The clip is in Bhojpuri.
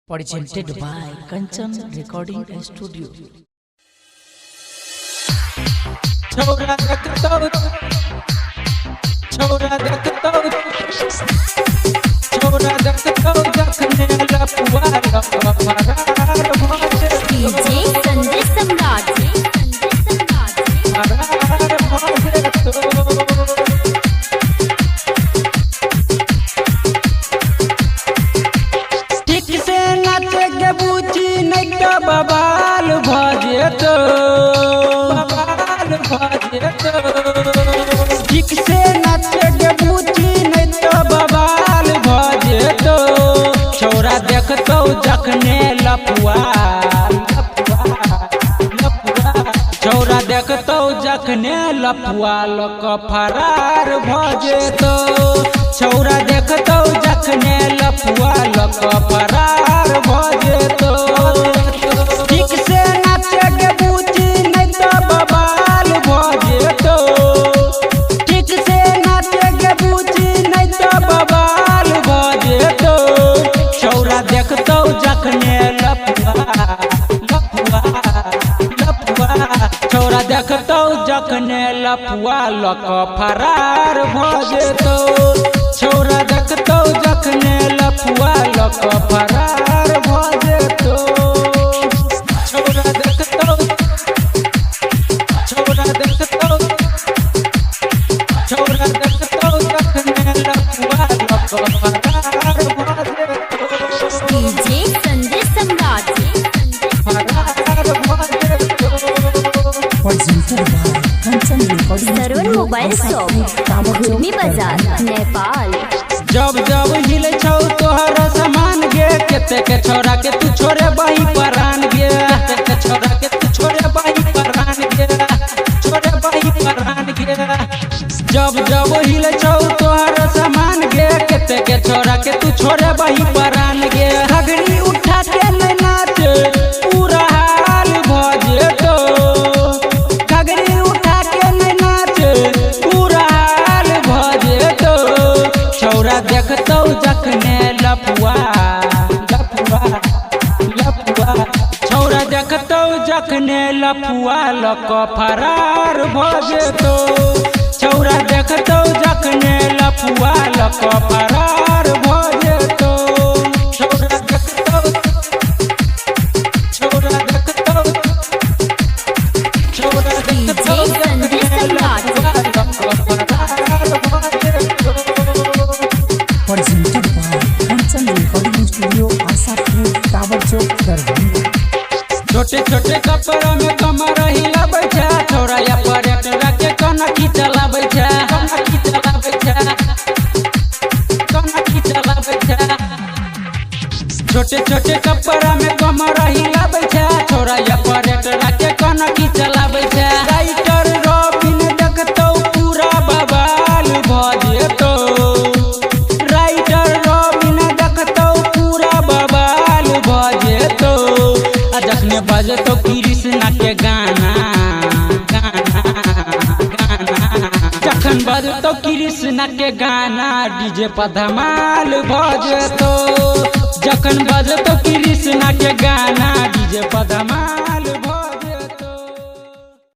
Presented by Kanchan Recording Studio. छोरा देखतो देखने लपुआ फरार भोजे डीजे संदेश सम्राट फरार भोजे तो ठीक से नाचे के बूची नहीं तो बवाल भोजे तो ठीक से नाचे के बूची नहीं तो बवाल भोजे तो छोरा देखतो जखने लपुआ छोरा देखतो जखने लपुआ लक फरार भोजे तो छोरा देखतो जखने लपुआ लक फरार भोजे तो ठीक से नाचे के बूची नहीं तो बवाल भोजे तो ठीक से नाचे के बूची नहीं तो बवाल भोजे तो छोरा देखतो जखने लपुआ छोरा देखतो जखने लपुआ लक फरार भोजे तो छोरा देखतो जखने लपुआ लक फरार भोजे तो छोरा देखतो जखने लपुआ लक फरार भोजे तो DJ Sandesh Samrat Presented by Kanchan Recording सरवन Studio. मोबाइल शॉप भूमि बाजार नेपाल। जब जब हिले छौ तोहर सामान गे केते के छोरा के तू छोरे बाही परान गे केते के छोरा के तू छोरे बाही परान गे छोरे बाही परान गे जब जब हिले छौ तोहर सामान गे केते के छोरा के तू छोरे बाही परान गे घगड़ी उठा के ले नाच पूरा हाल भजे तो घगड़ी उठा के ले नाच पूरा हाल भजे तो छोरा देखतो जखने लपुआ छोरा देखतो जखने लपुआ लक फरार भोजे तो छोरा देखतो जखने लपुआ लक फरार भोजे तो छोरा देखतो DJ Sandesh Samrat Presented by Kanchan Recording Studio, Asapur, Tower Chowk, Darbhanga. छोटे छोटे कपड़ा में कमर हिला बैठा छोरा या पर्यटक के कनकी चला बैठा छोटे छोटे कपड़ा में कमर हिला बैठा छोरा या पर्यटक के कनकी चला बैठा राइटर रॉबिन देखतो पूरा बवाल भजे तो राइटर रॉबिन देखतो पूरा बवाल भजे तो जखने बजतो कृष्णा के गाना जखन बजतो कृष्णा के गाना डीजे पर धमाल भजतो जखन बजतो कृष्णा के गाना डीजे पर धमाल